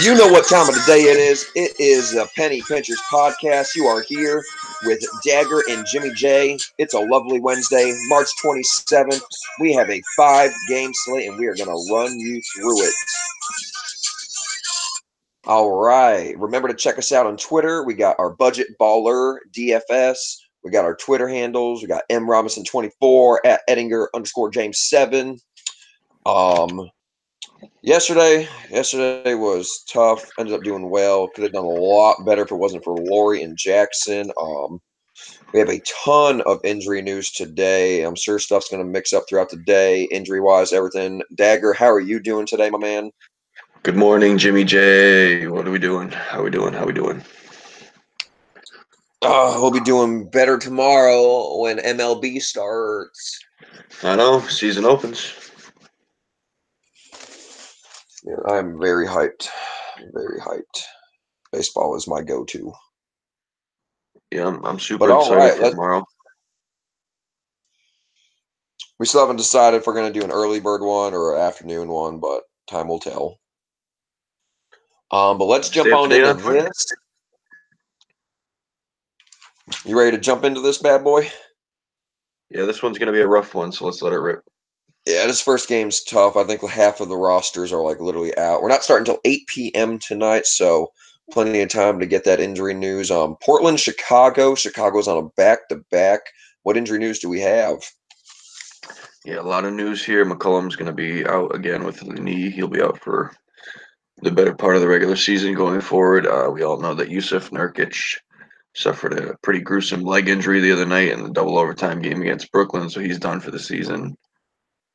You know what time of the day it is. It is the Penny Pinchers podcast. You are here with Dagger and Jimmy J. It's a lovely Wednesday, March 27th. We have a 5-game slate, and we are going to run you through it. All right. Remember to check us out on Twitter. We got our Budget Baller DFS. We got our Twitter handles. We got M Robinson24 at Ettinger_James7. Yesterday was tough. Ended up doing well. Could have done a lot better if it wasn't for Lori and Jackson. We have a ton of injury news today. I'm sure stuff's going to mix up throughout the day, injury-wise, everything. Dagger, how are you doing today, my man? Good morning, Jimmy J. What are we doing? How we doing? We'll be doing better tomorrow when MLB starts. I know, season opens. Yeah, I'm very hyped. Very hyped. Baseball is my go-to. Yeah, I'm super excited for tomorrow. We still haven't decided if we're going to do an early bird one or an afternoon one, but time will tell. But let's jump on into this. You ready to jump into this bad boy? Yeah, this one's going to be a rough one, so let's let it rip. Yeah, this first game's tough. I think half of the rosters are like literally out. We're not starting until 8 p.m. tonight, so plenty of time to get that injury news. Portland, Chicago. Chicago's on a back-to-back. What injury news do we have? Yeah, a lot of news here. McCollum's going to be out again with the knee. He'll be out for the better part of the regular season going forward. We all know that Yusuf Nurkic suffered a pretty gruesome leg injury the other night in the double overtime game against Brooklyn, so he's done for the season.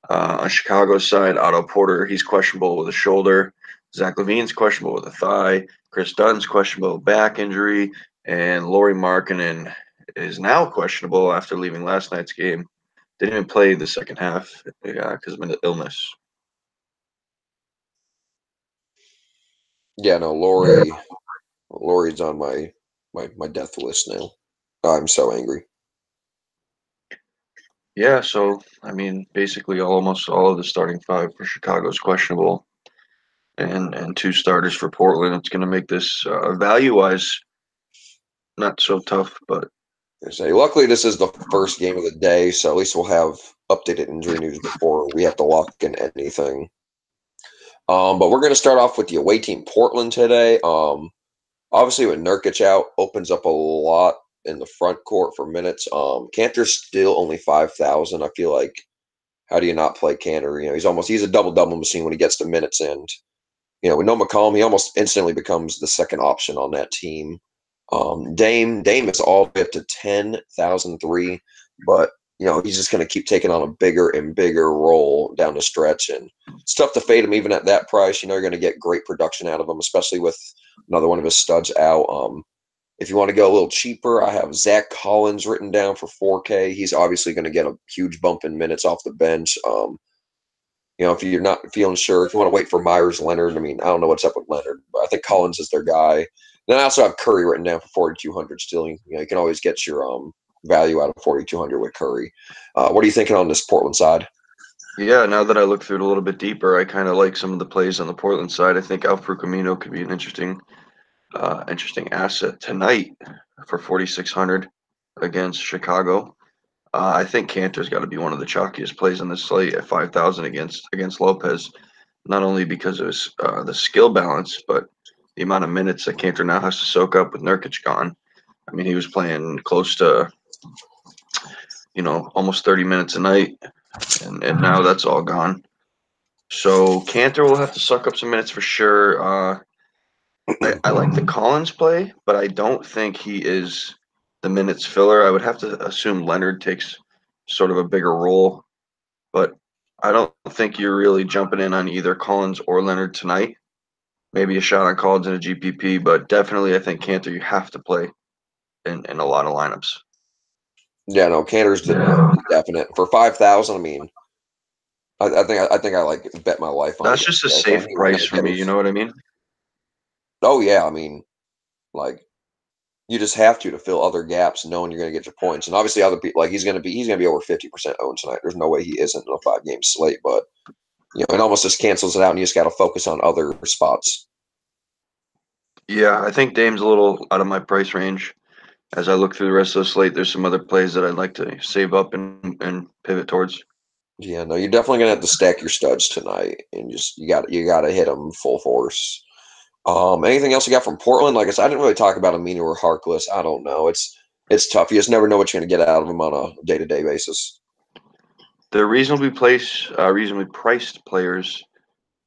On Chicago's side, Otto Porter, he's questionable with a shoulder. Zach LaVine's questionable with a thigh. Chris Dunn's questionable with back injury. And Lauri Markkanen is now questionable after leaving last night's game. Didn't even play the second half because of an illness. Yeah, no, Lauri's on my death list now. I'm so angry. Yeah, so, I mean, basically almost all of the starting five for Chicago is questionable. And two starters for Portland. It's going to make this value-wise not so tough, but luckily this is the first game of the day, so at least we'll have updated injury news before we have to lock in anything. But we're going to start off with the away team, Portland, today. Obviously, with Nurkic out, opens up a lot in the front court for minutes. Kanter's still only 5,000. I feel like, how do you not play Kanter? You know, he's a double-double machine when he gets to minutes, and we know McCollum. He almost instantly becomes the second option on that team. Dame is all the way up to 10,003, but he's just going to keep taking on a bigger and bigger role down the stretch, and it's tough to fade him even at that price. You're going to get great production out of him, especially with another one of his studs out. If you want to go a little cheaper, I have Zach Collins written down for 4K. He's obviously going to get a huge bump in minutes off the bench. If you're not feeling sure, if you want to wait for Myers Leonard, I don't know what's up with Leonard, but I think Collins is their guy. Then I also have Curry written down for 4,200 still. You can always get your value out of 4,200 with Curry. What are you thinking on this Portland side? Yeah, now that I look through it a little bit deeper, I kind of like some of the plays on the Portland side. I think Al-Farouq Amino could be an interesting asset tonight for 4,600 against Chicago. I think Kanter's got to be one of the chalkiest plays on this slate at 5,000 against Lopez, not only because of his, the skill balance, but the amount of minutes that Kanter now has to soak up with Nurkic gone. I mean, he was playing close to, almost 30 minutes a night, and now that's all gone. So Kanter will have to suck up some minutes for sure. I like the Collins play, but I don't think he is the minutes filler. I would have to assume Leonard takes sort of a bigger role, but I don't think you're really jumping in on either Collins or Leonard tonight. Maybe a shot on Collins in a GPP, but definitely I think Kanter you have to play in a lot of lineups. Yeah, no, Kanter's definite for 5,000. I think I like bet my life on it. That's just a safe price for me. You know what I mean? Oh yeah, you just have to fill other gaps, knowing you're going to get your points. And obviously, other people he's going to be over 50% owned tonight. There's no way he isn't in a 5-game slate, but it almost just cancels it out, and you just got to focus on other spots. Yeah, I think Dame's a little out of my price range. As I look through the rest of the slate, there's some other plays that I'd like to save up and pivot towards. Yeah, no, you're definitely gonna have to stack your studs tonight, and just you got to hit them full force. Anything else you got from Portland? Like I said, I didn't really talk about Aminu or Harkless. I don't know. It's tough. You just never know what you're gonna get out of them on a day-to-day basis. They're reasonably priced players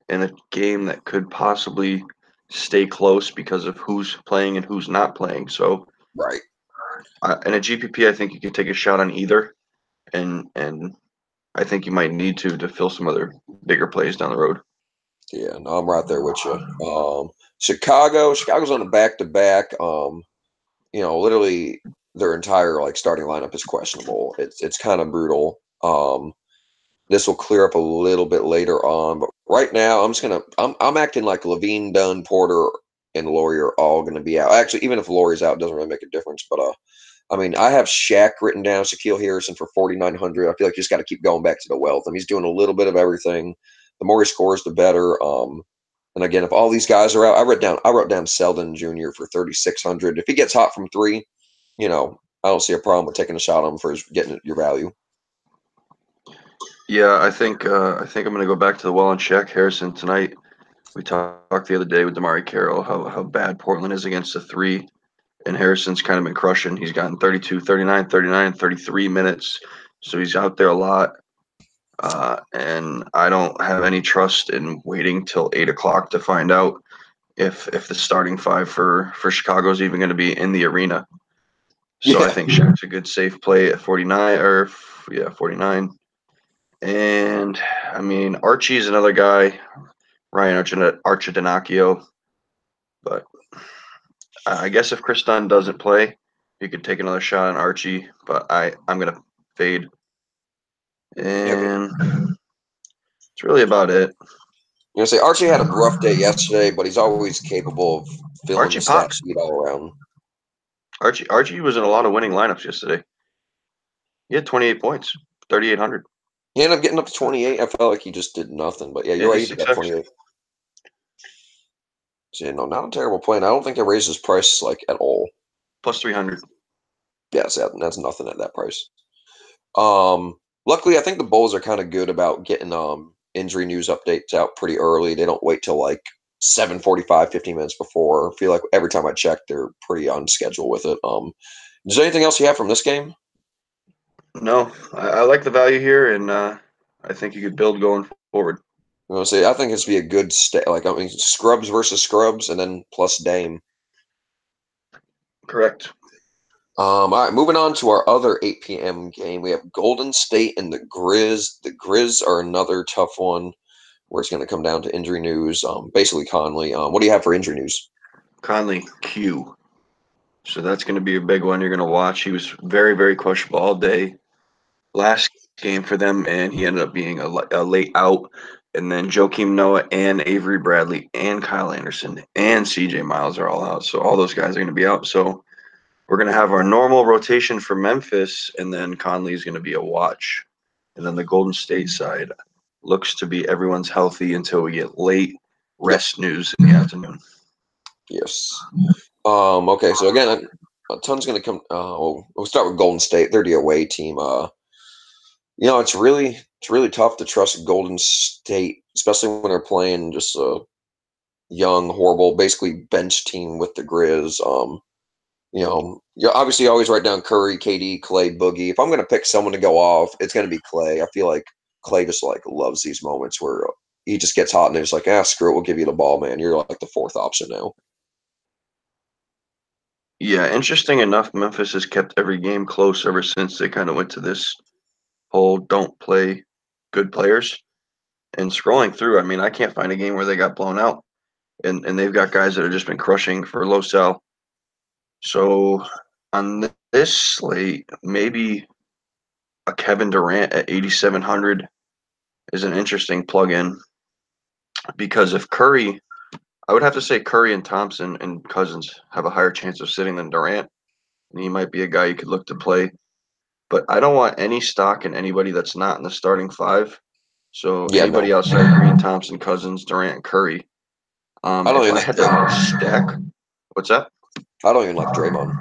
in a game that could possibly stay close because of who's playing and who's not playing. So Right. in a GPP, I think you could take a shot on either, and I think you might need to fill some other bigger plays down the road. Yeah, no, I'm right there with you. Chicago's on a back-to-back. Literally their entire like starting lineup is questionable. It's kind of brutal. This will clear up a little bit later on, but right now I'm acting like Levine, Dunn, Porter, and Laurie are all gonna be out. Actually, even if Laurie's out, it doesn't really make a difference. But I mean, I have Shaq written down, Shaquille Harrison for 4,900. I feel like you just got to keep going back to the wealth. I mean, he's doing a little bit of everything. The more he scores, the better. And again, if all these guys are out, I wrote down Selden Jr. for 3,600. If he gets hot from three, I don't see a problem with taking a shot on him for his getting your value. Yeah, I think I'm gonna go back to the well and Shaq Harrison tonight. We talked the other day with Damari Carroll how bad Portland is against the three, and Harrison's kind of been crushing. He's gotten 32, 39, 39, 33 minutes, so he's out there a lot. And I don't have any trust in waiting till 8 o'clock to find out if the starting five for Chicago is even going to be in the arena. So I Yeah, think Shaq's a good safe play at 49 or yeah 49. And I mean Archie's another guy, Ryan Archidonacchio, but I guess if Chris Dunn doesn't play, you could take another shot on Archie. But I'm gonna fade, yeah. and it's really about it. Say Archie had a rough day yesterday, but he's always capable of filling Archie the stat pops. sheet all around. Archie was in a lot of winning lineups yesterday. He had 28 points, 3,800. He ended up getting up to 28. I felt like he just did nothing. But yeah, Yeah, you're right. he's He did six have X. 28. So, not a terrible plan. I don't think they raised his price like at all. Plus 300. Yeah, so that's nothing at that price. Luckily, I think the Bulls are kind of good about getting injury news updates out pretty early. They don't wait till like 7:45, 15 minutes before. I feel like every time I check, they're pretty on schedule with it. Is there anything else you have from this game? No, I like the value here, and I think you could build going forward. I'm gonna say I think it's be a good like I mean Scrubs versus Scrubs, and then plus Dame. Correct. All right, moving on to our other 8 p.m. game. We have Golden State and the Grizz. The Grizz are another tough one where it's going to come down to injury news. Basically Conley. What do you have for injury news? Conley Q. So that's going to be a big one you're going to watch. He was very, very questionable all day last game for them, and he ended up being a late out. And then Joakim Noah and Avery Bradley and Kyle Anderson and CJ Miles are all out. So all those guys are going to be out. So we're going to have our normal rotation for Memphis, and then Conley is going to be a watch. And then the Golden State side looks to be everyone's healthy until we get late Yep. rest news in the afternoon. Yes. Okay. So again, a ton's going to come. We'll start with Golden State. They're the away team. It's really tough to trust Golden State, especially when they're playing just a young, horrible, basically bench team with the Grizz. You obviously always write down Curry, KD, Clay, Boogie. If I'm going to pick someone to go off, it's going to be Clay. I feel like Clay just like loves these moments where he just gets hot and they're just like, screw it, we'll give you the ball, man. You're like the fourth option now. Yeah, interesting enough, Memphis has kept every game close ever since they kind of went to this whole don't play good players. And scrolling through, I mean, I can't find a game where they got blown out. And they've got guys that have just been crushing for low sell. So on this slate, maybe a Kevin Durant at 8,700 is an interesting plug-in because if Curry, I would have to say Curry and Thompson and Cousins have a higher chance of sitting than Durant. And he might be a guy you could look to play. But I don't want any stock in anybody that's not in the starting five. So Yeah, no, anybody outside Green, Thompson, Cousins, Durant, and Curry. I don't If even I think had that. to stack, What's that? I don't even like Draymond.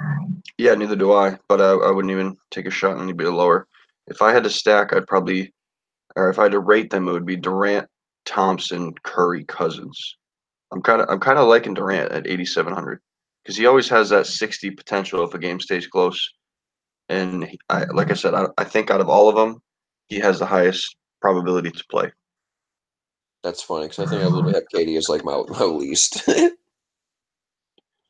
Yeah, neither do I. But I wouldn't even take a shot on anybody lower. If I had to stack, or if I had to rate them, it would be Durant, Thompson, Curry, Cousins. I'm kind of liking Durant at 8,700 because he always has that 60 potential if a game stays close. And like I said, I think out of all of them, he has the highest probability to play. That's funny because I think I literally have KD as like my least.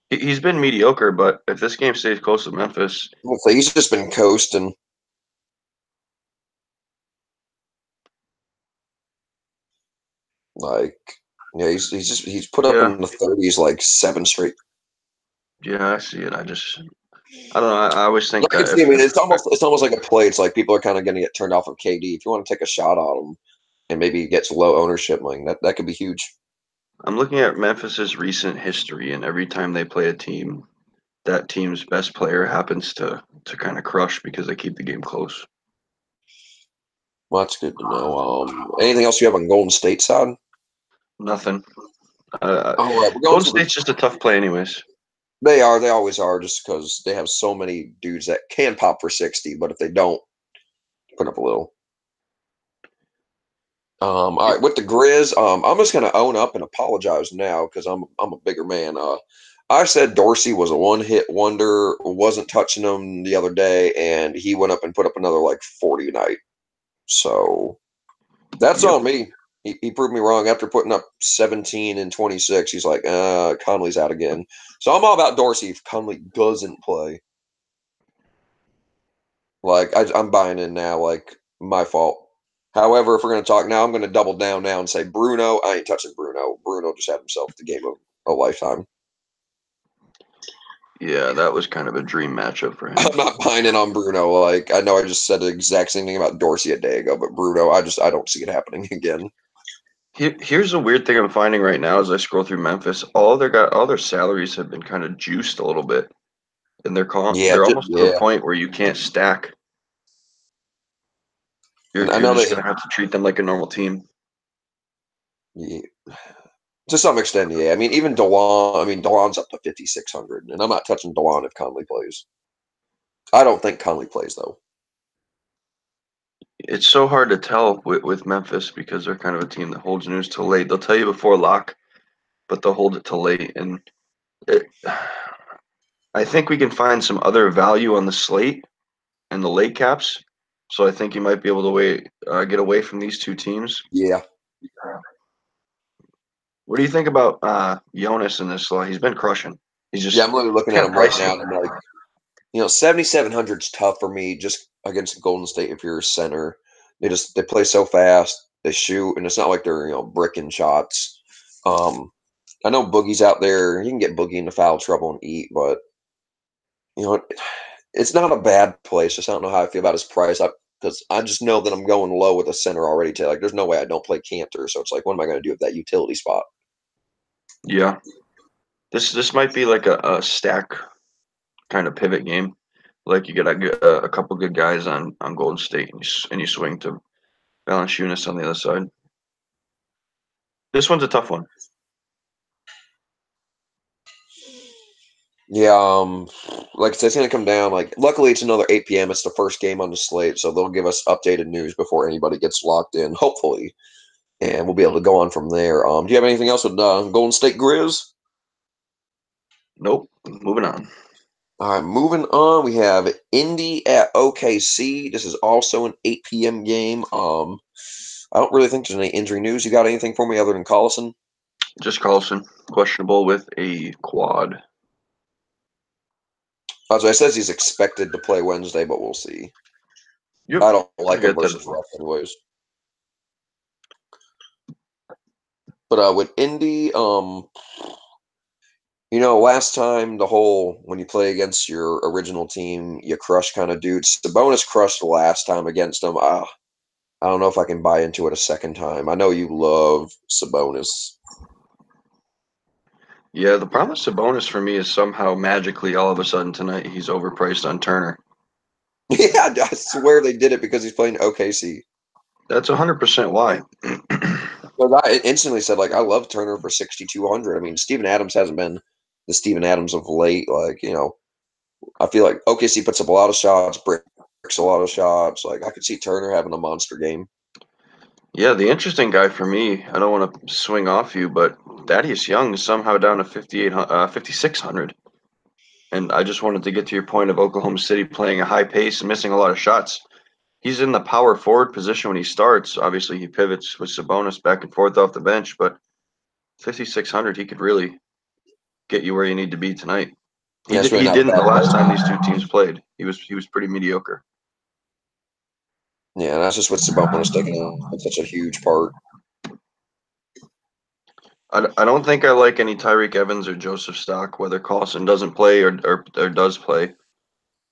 He's been mediocre, but if this game stays close to Memphis, So he's just been coasting. Like, yeah, he's put up yeah, in the 30s like 7 straight. yeah, I see it. I don't know. I always think I can that see. I if, mean, if it's almost like a play. It's like people are kind of going to get turned off of KD. If you want to take a shot on him and maybe he gets low ownership, like that could be huge. I'm looking at Memphis's recent history, and every time they play a team, that team's best player happens to kind of crush because they keep the game close. Well, that's good to know. Anything else you have on Golden State side? Nothing. All right, we're going Golden to the. State's just a tough play, anyways. They are. They always are, just because they have so many dudes that can pop for 60, but if they don't, put up a little. All right, with the Grizz, I'm just gonna own up and apologize now because I'm a bigger man. I said Dorsey was a one-hit wonder, wasn't touching him the other day, and he went up and put up another like 40 night. So that's Yep. on me. He proved me wrong after putting up 17 and 26. He's like, Conley's out again. So I'm all about Dorsey if Conley doesn't play. Like I'm buying in now. Like my fault. However, if we're going to talk now, I'm going to double down now and say Bruno. I ain't touching Bruno. Bruno just had himself the game of a lifetime. Yeah, that was kind of a dream matchup for him. I'm not buying in on Bruno. Like I know I just said the exact same thing about Dorsey a day ago, but Bruno, I don't see it happening again. Here's a weird thing I'm finding right now as I scroll through Memphis. All their salaries have been kind of juiced a little bit, and Yeah, they're almost to the yeah. point where you can't stack. And I You're know just they, gonna have to treat them like a normal team. yeah, to some extent, yeah. I mean, even Delon. I mean, Delon's up to 5,600, and I'm not touching Delon if Conley plays. I don't think Conley plays though. It's so hard to tell with Memphis because they're kind of a team that holds news till late. They'll tell you before lock, but they'll hold it till late. And it, I think we can find some other value on the slate and the late caps. So I think you might be able to get away from these two teams. Yeah, What do you think about Jonas in this slot? He's been crushing. He's yeah. just I'm literally looking at kind of him right pricey. now, and I'm like, 7,700's tough for me just against Golden State if you're a center. They play so fast, they shoot, and it's not like they're bricking shots. Um, I know Boogie's out there. He can get Boogie into foul trouble and eat, but you know it's not a bad place. Just I don't know how I feel about his price. Because I just know that I'm going low with a center already. Like, there's no way I don't play Cantor. So it's like, what am I going to do with that utility spot? Yeah, this might be like a stack kind of pivot game. Like you get a couple good guys on Golden State, and you swing to Valanciunas on the other side. This one's a tough one. Yeah, like I said, it's gonna come down. Like, luckily, it's another 8 p.m. It's the first game on the slate, so they'll give us updated news before anybody gets locked in. Hopefully, and we'll be able to go on from there. Do you have anything else with Golden State Grizz? Nope. Moving on. All right, moving on. We have Indy at OKC. This is also an 8 p.m. game. I don't really think there's any injury news. You got anything for me other than Collison? Just Carlson, questionable with a quad. As I says, he's expected to play Wednesday, but we'll see. Yep. I don't I like him get that versus as well. Ruff anyways. But with Indy, last time when you play against your original team, you crush kind of dudes. Sabonis crushed the last time against them. I don't know if I can buy into it a second time. I know you love Sabonis. Yeah, the problem with Sabonis for me is somehow magically all of a sudden tonight he's overpriced on Turner. Yeah, I swear they did it because he's playing OKC. That's 100% why. But I instantly said, like, I love Turner for 6,200. I mean, Steven Adams hasn't been the Steven Adams of late. Like, I feel like OKC puts up a lot of shots, bricks a lot of shots. Like, I could see Turner having a monster game. Yeah, the interesting guy for me, I don't want to swing off you, but Thaddeus Young is somehow down to 5,600. And I just wanted to get to your point of Oklahoma City playing a high pace and missing a lot of shots. He's in the power forward position when he starts. Obviously, he pivots with Sabonis back and forth off the bench, but 5,600, he could really get you where you need to be tonight. He That's did, really he not a didn't bad the last time price. these two teams played. He was pretty mediocre. Yeah, and that's just with Sabonis taking on such a huge part. I don't think I like any Tyreek Evans or Joseph Stock, whether Carlson doesn't play or does play.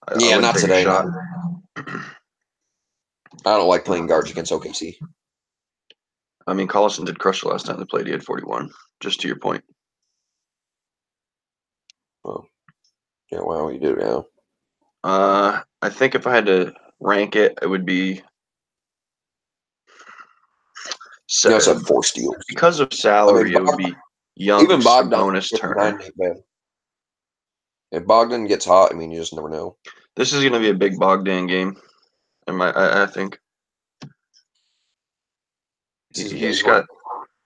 I Yeah, wouldn't not take a today. shot. Not. I don't like playing guards against OKC. I mean, Collison did crush the last time they played. He had 41. Just to your point. Oh, yeah, well, you do now. I think if I had to rank it, it would be You also had 4 steals. because of I mean, salary. It would be Young, even Bogdan Sabonis, Turner. ain't bad. If Bogdan gets hot, I mean, you just never know. This is going to be a big Bogdan game. I think he's got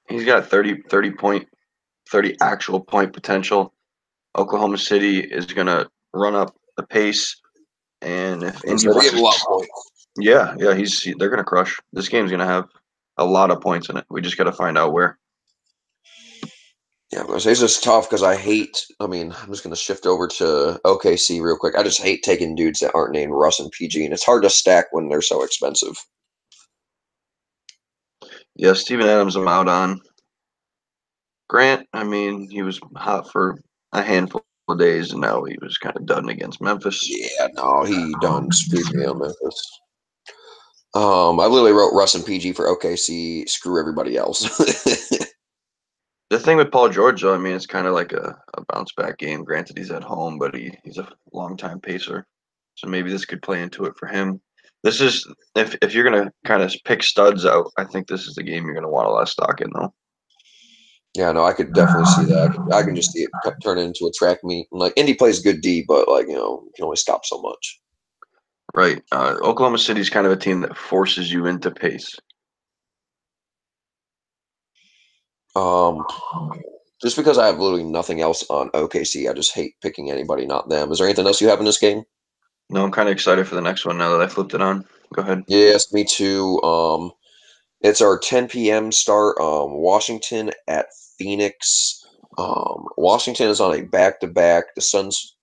30 actual point potential. Oklahoma City is going to run up the pace, and if Indy wants a lot of points. yeah, they're going to crush. This game's going to have a lot of points in it. We just got to find out where. Yeah, but it's just tough because I hate. I mean, I'm just going to shift over to OKC real quick. I just hate taking dudes that aren't named Russ and PG, and it's hard to stack when they're so expensive. Yeah, Steven Adams I'm out on. Grant, I mean, he was hot for a handful of days, and now he was kind of done against Memphis. Yeah, no, he done screwed me on Memphis. I literally wrote Russ and PG for OKC. Screw everybody else. The thing with Paul George, though, I mean, it's kind of like a bounce back game. Granted, he's at home, but he's a long time pacer, so maybe this could play into it for him. This is if you're gonna kind of pick studs out, I think this is the game you're gonna want a lot of stock in, though. Yeah, no, I could definitely see that. I can just see it turn into a track meet. And, like, Indy plays good D, but, like, you can only stop so much. Right. Oklahoma City's kind of a team that forces you into pace. Just because I have literally nothing else on OKC, I just hate picking anybody, not them. Is there anything else you have in this game? No, I'm kind of excited for the next one now that I flipped it on. Go ahead. Yes, me too. It's our 10 p.m. start. Washington at Phoenix. Washington is on a back-to-back. The Suns,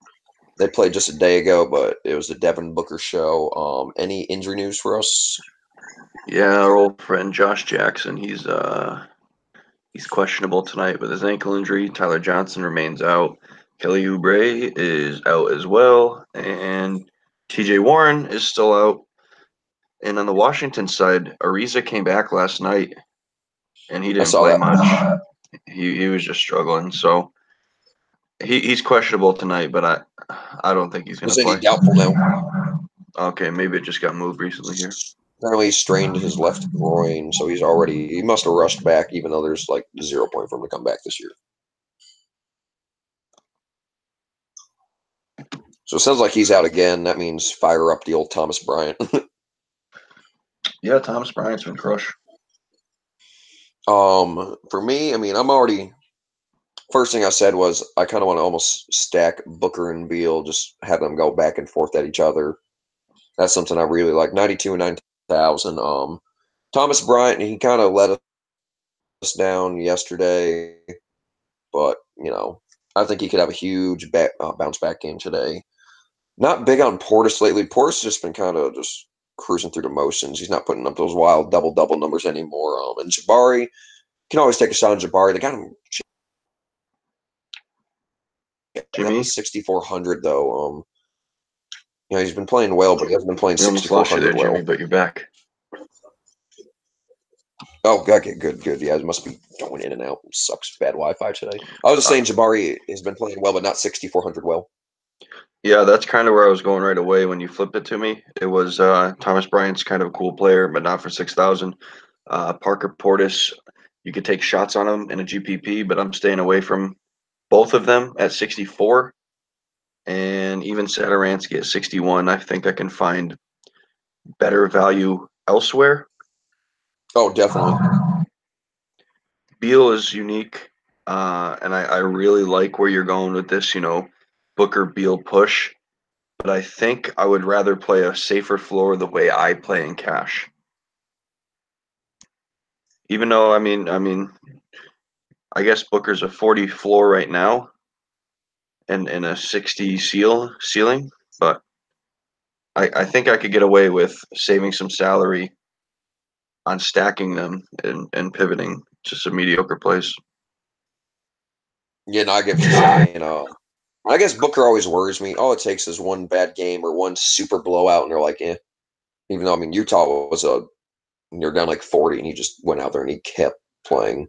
they played just a day ago, but it was the Devin Booker show. Any injury news for us? Yeah, our old friend Josh Jackson. He's questionable tonight with his ankle injury. Tyler Johnson remains out. Kelly Oubre is out as well, and T.J. Warren is still out. And on the Washington side, Ariza came back last night, and he I didn't saw play that. much. He was just struggling, so he's questionable tonight. But I don't think he's going Is to any play. doubtful now? Okay, maybe it just got moved recently here. Apparently, he strained his left groin, so he must have rushed back, even though there's like 0 point for him to come back this year. So it sounds like he's out again. That means fire up the old Thomas Bryant. Yeah, Thomas Bryant's been crushed. For me, I mean, I'm already. First thing I said was I kind of want to almost stack Booker and Beal, just have them go back and forth at each other. That's something I really like. 92 and 9,000. Thomas Bryant, he kind of let us down yesterday, but I think he could have a huge bounce back game today. Not big on Portis lately. Portis just been kind of just cruising through the motions. He's not putting up those wild double numbers anymore. And Jabari can always take a shot on Jabari. They got him Jimmy, 6,400 though. He's been playing well, but he hasn't been playing we almost lost you 6,400 there, well. Jimmy, but you're back. Oh, okay, good. Yeah, it must be going in and out. It sucks. Bad Wi-Fi today. I was just saying Jabari has been playing well, but not 6,400 well. Yeah, that's kind of where I was going right away when you flipped it to me. It was Thomas Bryant's kind of a cool player, but not for 6,000. Parker Portis, you could take shots on him in a GPP, but I'm staying away from both of them at 64, and even Satoransky at 61. I think I can find better value elsewhere. Oh, definitely. Beal is unique, and I really like where you're going with this. Booker Beal push, but I think I would rather play a safer floor the way I play in cash. Even though I guess Booker's a 40 floor right now, and a 60 ceiling, but I think I could get away with saving some salary on stacking them and pivoting to some mediocre plays. Yeah, no, I get what you're saying. I guess Booker always worries me. All it takes is one bad game or one super blowout, and they're like, eh. Even though, I mean, Utah was you're down like 40, and he just went out there and he kept playing.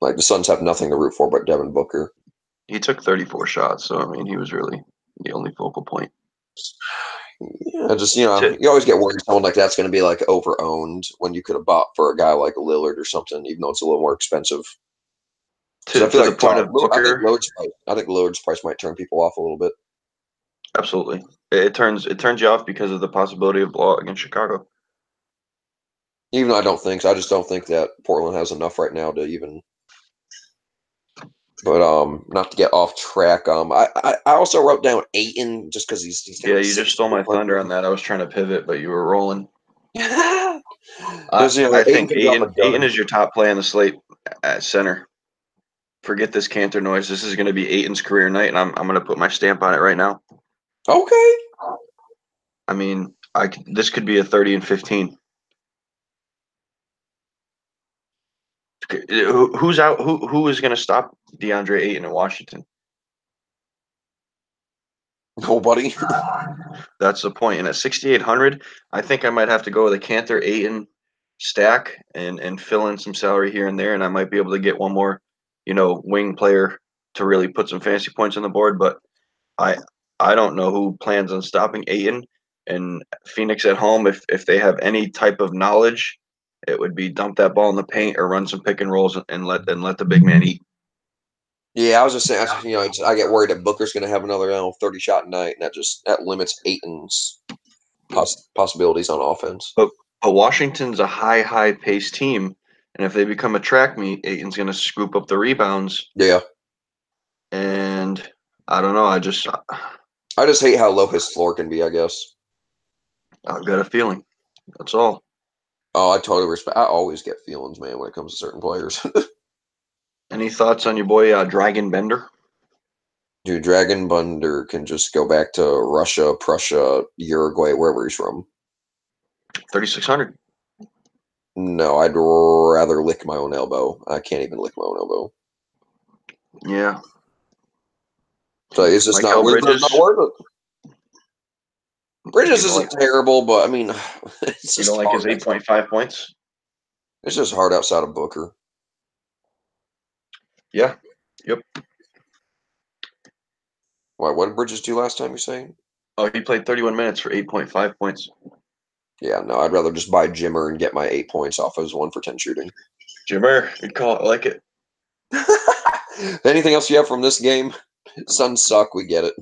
Like, the Suns have nothing to root for but Devin Booker. He took 34 shots, so he was really the only focal point. Yeah, just, you always get worried someone like that's going to be like over owned when you could have bought for a guy like Lillard or something, even though it's a little more expensive. To I feel like the point of Booker, I think Lillard's price might turn people off a little bit. absolutely, it turns you off because of the possibility of blowout against Chicago. Even though I don't think so, I just don't think that Portland has enough right now to even. But not to get off track. I also wrote down Ayton just because he's Yeah, you just stole my thunder on that. I was trying to pivot, but you were rolling. I think Ayton is your top play on the slate at center. Forget this Cantor noise. This is going to be Ayton's career night, and I'm going to put my stamp on it right now. Okay. This could be a 30 and 15. Who's out? Who is going to stop DeAndre Ayton in Washington? Nobody. That's the point. And at 6,800, I think I might have to go with a Cantor Ayton stack and fill in some salary here and there, and I might be able to get one more, wing player to really put some fancy points on the board. But I don't know who plans on stopping Ayton. And Phoenix at home, if they have any type of knowledge, it would be dump that ball in the paint or run some pick and rolls and let the big man eat. Yeah, I was just saying, I get worried that Booker's going to have another 30 shot night, and that limits Ayton's possibilities on offense. But Washington's a high paced team, and if they become a track meet, Ayton's going to scoop up the rebounds. Yeah, and I don't know. I just hate how low his floor can be, I guess. I've got a feeling. That's all. Oh, I totally respect. I always get feelings, man, when it comes to certain players. Any thoughts on your boy Dragon Bender? Dude, Dragon Bender can just go back to Russia, Prussia, Uruguay, wherever he's from. 3,600. No, I'd rather lick my own elbow. I can't even lick my own elbow. Yeah. So it's just not worth it. Bridges isn't terrible, but it's just you don't like his 8.5 points? It's just hard outside of Booker. Yeah. Yep. Why? What did Bridges do last time? You're saying? Oh, he played 31 minutes for 8.5 points. Yeah, no, I'd rather just buy Jimmer and get my 8 points off his 1 for 10 shooting. Jimmer, good call. I like it. Anything else you have from this game? Suns suck. We get it.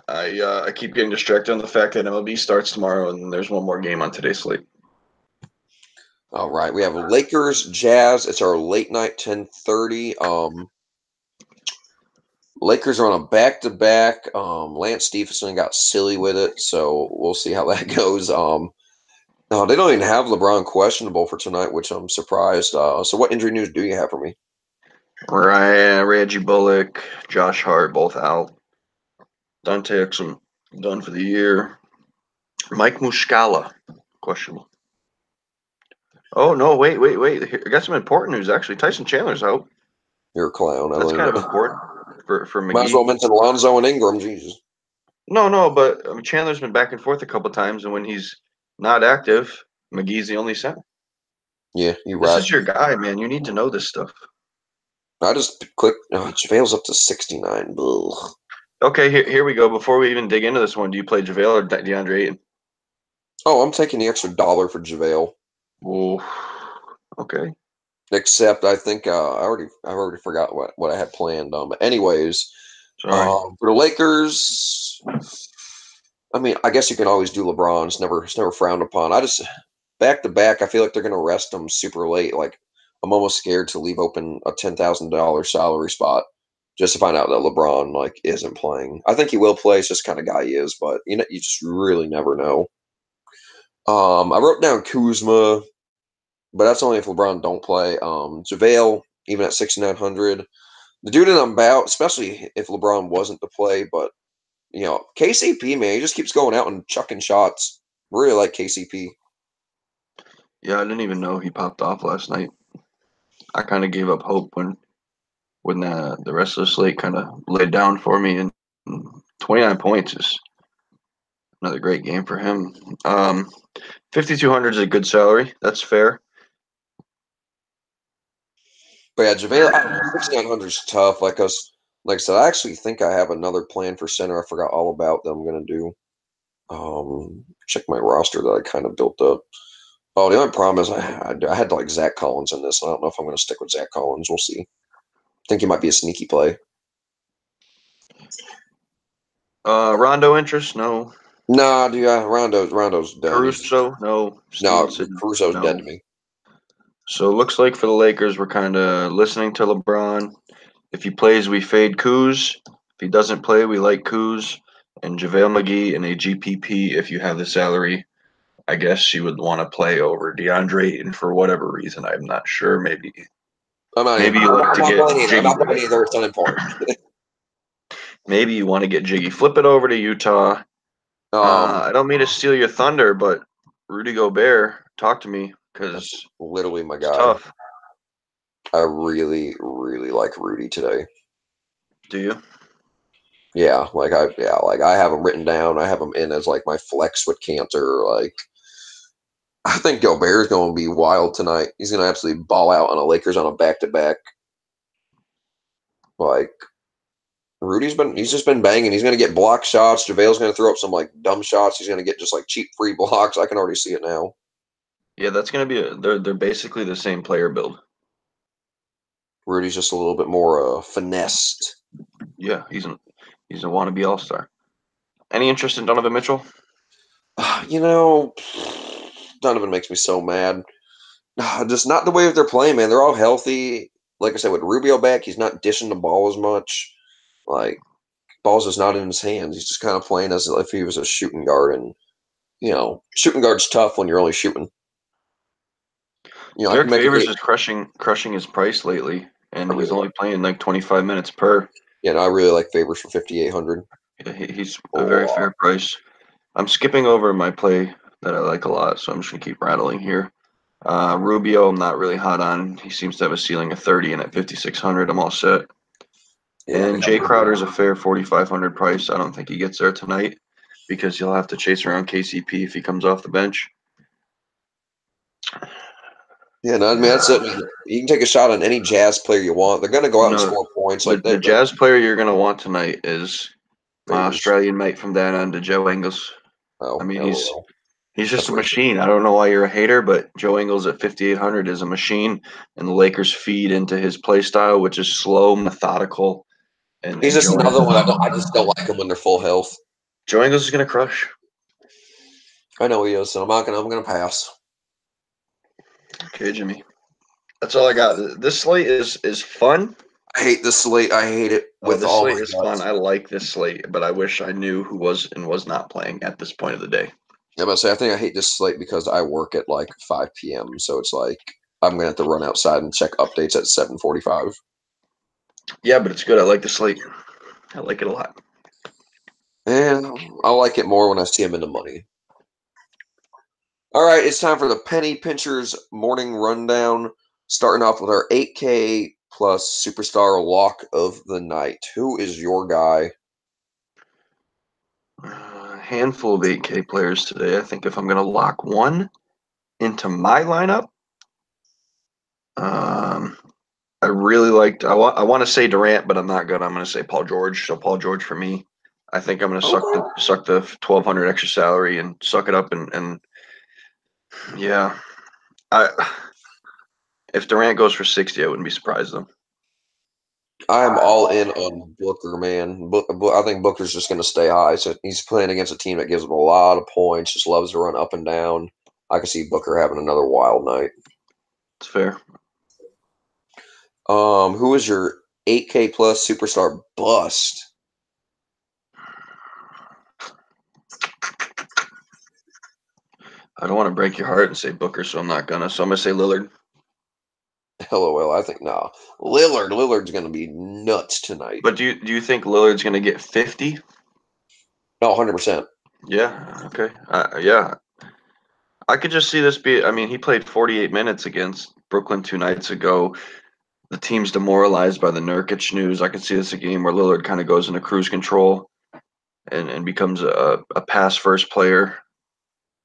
I keep getting distracted on the fact that MLB starts tomorrow, and there's one more game on today's slate. All right, we have Lakers, Jazz. It's our late night 10:30. Lakers are on a back-to-back. Lance Stephenson got silly with it, so we'll see how that goes. No, they don't even have LeBron questionable for tonight, which I'm surprised. So what injury news do you have for me? Reggie Bullock, Josh Hart, both out. Dante Exum done for the year. Mike Muscala, questionable. Oh, no, wait. I got some important news, actually. Tyson Chandler's out. You're a clown. That's kind of important for McGee. Might as well mention Lonzo and Ingram, Jesus. No, but Chandler's been back and forth a couple times, and when he's not active, McGee's the only center. Yeah, you're right. This is your guy, man. You need to know this stuff. I just clicked. JaVale's up to 69. Ugh. Okay, here we go. Before we even dig into this one, do you play JaVale or DeAndre Ayton? Oh, I'm taking the extra $1 for JaVale. Oh, okay. Except I think I already forgot what I had planned. But anyways, Sorry. for the Lakers, I mean, I guess you can always do LeBron. It's never frowned upon. I just back to back. I feel like they're gonna rest him super late. Like I'm almost scared to leave open a $10,000 salary spot just to find out that LeBron like isn't playing. I think he will play. It's just kind of guy he is, but you just really never know. I wrote down Kuzma, but that's only if LeBron don't play. JaVale, even at 6,900. The dude that I'm about, especially if LeBron wasn't to play, but KCP, man, he just keeps going out and chucking shots. Really like KCP. Yeah, I didn't even know he popped off last night. I kind of gave up hope when the rest of the slate kind of laid down for me, and 29 points is another great game for him. 5,200 is a good salary. That's fair. But yeah, JaVale, I don't know, 6,900 is tough. Like I said, I actually think I have another plan for center. I forgot all about that I'm gonna do. Check my roster that I kind of built up. Oh, the only problem is I had like Zach Collins in this. I don't know if I'm going to stick with Zach Collins. We'll see. I think he might be a sneaky play. Rondo interest? No. Nah, dude, Rondo's done. Caruso? No. No, Stevenson? Caruso's dead No. to me. So it looks like for the Lakers, we're kind of listening to LeBron. If he plays, we fade Kuz. If he doesn't play, we like Kuz. And JaVale McGee in a GPP, if you have the salary, I guess you would want to play over DeAndre, and for whatever reason, I'm not sure. Maybe I'm not maybe even. you like I'm to not get playing either. I'm Jiggy. not playing either. It's unimportant. Maybe you want to get Jiggy. Flip it over to Utah. I don't mean to steal your thunder, but Rudy Gobert, talk to me because That's literally my it's guy. tough. I really, really like Rudy today. Do you? Yeah, like I have him written down. I have him in as like my flex with Cantor. Like I think Gobert's going to be wild tonight. He's going to absolutely ball out on the Lakers on a back to back. Like he's just been banging. He's going to get block shots. JaVale's going to throw up some like dumb shots. He's going to get just like cheap free blocks. I can already see it now. Yeah, that's gonna be they're basically the same player build. Rudy's just a little bit more finessed. Yeah, he's a wannabe all-star. Any interest in Donovan Mitchell? Donovan makes me so mad. Just not the way they're playing, man. They're all healthy. Like I said, with Rubio back, he's not dishing the ball as much. Like ball's just not in his hands. He's just kind of playing as if he was a shooting guard, and shooting guard's tough when you're only shooting. I can Derek make a Favors case. is crushing his price lately, and I he's really only playing like 25 minutes per. I really like Favors for 5,800. Yeah, he's a very fair price. I'm skipping over my play that I like a lot, so I'm just gonna keep rattling here. Rubio, I'm not really hot on. He seems to have a ceiling of 30, and at 5,600, I'm all set. Yeah, And Jay Crowder's a fair 4,500 price. I don't think he gets there tonight because he'll have to chase around KCP if he comes off the bench. yeah. No, I mean that's it. You can take a shot on any Jazz player you want. They're gonna go out and No, score points. the, Like the that. Jazz player you're going to want tonight is my Favors. Australian mate from down under, Joe Ingles. Oh, I mean, LOL. he's just That's a racist. machine. I don't know why you're a hater, but Joe Ingles at 5,800 is a machine, and the Lakers feed into his play style, which is slow, methodical. And, He's and just Joe, another one. I just don't like him when they're full health. Joe Ingles is going to crush. I know he is, so I'm gonna pass. Okay, Jimmy. That's all I got. This slate is fun. I hate this slate. I hate it Oh, with this all slate my is fun. guts. I like this slate, but I wish I knew who was and was not playing at this point of the day. I'm gonna say I think I hate this slate because I work at like 5 p.m. So it's like I'm gonna have to run outside and check updates at 7:45. Yeah, but it's good. I like the slate. I like it a lot. And I like it more when I see him in the money. All right, it's time for the Penny Pinchers morning rundown. Starting off with our 8K plus superstar lock of the night. Who is your guy? Handful of 8K players today. I think if I'm going to lock one into my lineup, I really liked. I want to say Durant, but I'm not good. I'm going to say Paul George. So Paul George for me. I think I'm going to suck the 1,200 extra salary and suck it up and yeah. I If Durant goes for 60, I wouldn't be surprised though. I'm all in on Booker, man. I think Booker's just going to stay high. So he's playing against a team that gives him a lot of points, just loves to run up and down. I can see Booker having another wild night. It's fair. Who is your 8K plus superstar bust? I don't want to break your heart and say Booker, so I'm not gonna. So I'm gonna say Lillard. LOL. I think no. Lillard's going to be nuts tonight. But do you think Lillard's gonna get 50? No, 100%. Yeah. Okay. Yeah. I could just see this be. I mean, he played 48 minutes against Brooklyn 2 nights ago. The team's demoralized by the Nurkic news. I could see this a game where Lillard kind of goes into cruise control and becomes a pass first player.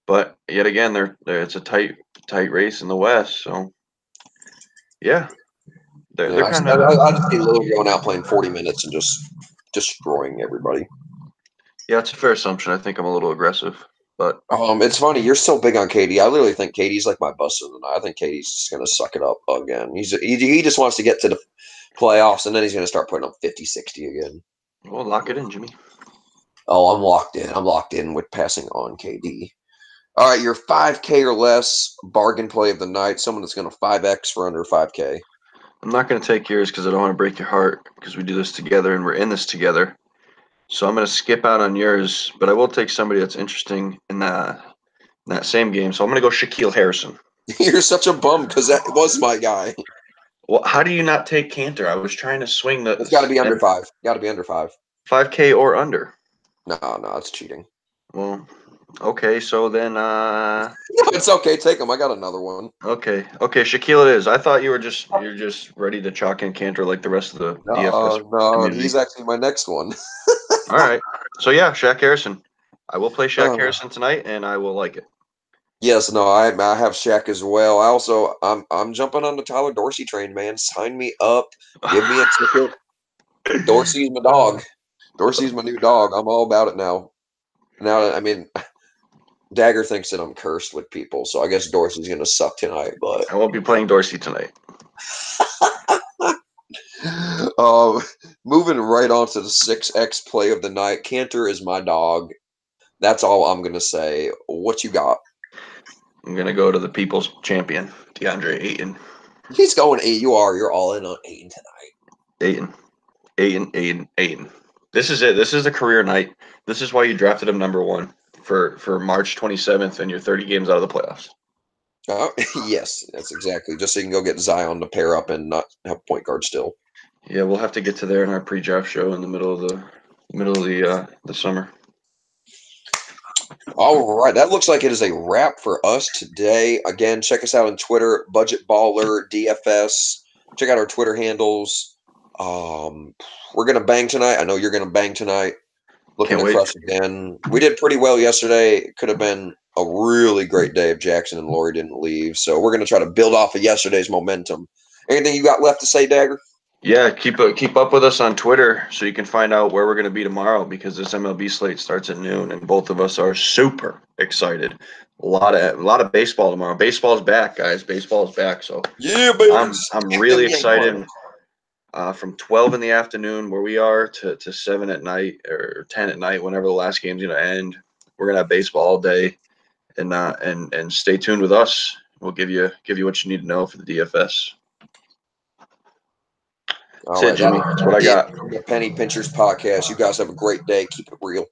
But yet again, it's a tight race in the West. So yeah, they're Yeah, kind I of just see Lillard going out playing 40 minutes and just destroying everybody. yeah. It's a fair assumption. I think I'm a little aggressive, but It's funny. You're so big on KD. I literally think KD's like my bust of the night. I think KD's just going to suck it up again. He just wants to get to the playoffs, and then he's going to start putting up 50, 60 again. we'll lock it in, Jimmy. Oh, I'm locked in. I'm locked in with passing on KD. All right, your 5K or less bargain play of the night. Someone that's going to 5X for under 5K. I'm not going to take yours because I don't want to break your heart because we do this together and we're in this together. So I'm going to skip out on yours, but I will take somebody that's interesting in that same game. So I'm going to go Shaquille Harrison. You're such a bum because that was my guy. Well, how do you not take Cantor? I was trying to swing the. It's got to be under 5. Got to be under 5. 5K or under. No, it's cheating. Well, okay, so then It's okay. Take him. I got another one. okay, Shaquille it is. I thought you're just ready to chalk in Cantor like the rest of the DFS No, community. he's actually my next one. All right, so yeah, Shaq Harrison. I will play Shaq Oh. Harrison tonight, and I will like it. Yes, no, I have Shaq as well. I'm jumping on the Tyler Dorsey train, man. Sign me up. Give me a ticket. Dorsey's my dog. Dorsey's my new dog. I'm all about it now. Now, I mean, Dagger thinks that I'm cursed with people, so I guess Dorsey's gonna suck tonight. But I won't be playing Dorsey tonight. moving right on to the 6X play of the night. Cantor is my dog. That's all I'm gonna say. What you got? I'm gonna go to the People's Champion, DeAndre Ayton. He's going 8. You're all in on Ayton tonight. Ayton. This is it. This is a career night. This is why you drafted him number 1 for March 27th, and you're 30 games out of the playoffs. Yes, that's exactly. Just so you can go get Zion to pair up and not have point guard still. Yeah, we'll have to get to there in our pre-draft show in the middle of the summer. All right, that looks like it is a wrap for us today. Again, check us out on Twitter, Budget Baller DFS. Check out our Twitter handles. We're gonna bang tonight. I know you're gonna bang tonight. Looking Can't to wait. crush again. We did pretty well yesterday. It could have been a really great day if Jackson and Lori didn't leave. So we're gonna try to build off of yesterday's momentum. Anything you got left to say, Dagger? Yeah, keep up with us on Twitter so you can find out where we're going to be tomorrow because this MLB slate starts at noon, and both of us are super excited. A lot of baseball tomorrow. Baseball's back, guys. Baseball's back. So Yeah, baby. I'm really excited. From 12 in the afternoon where we are to 7 at night or 10 at night, whenever the last game's going to end, we're going to have baseball all day, and stay tuned with us. We'll give you what you need to know for the DFS. All That's it, right, Jimmy. That's what I got. The Penny Pinchers podcast. You guys have a great day. Keep it real.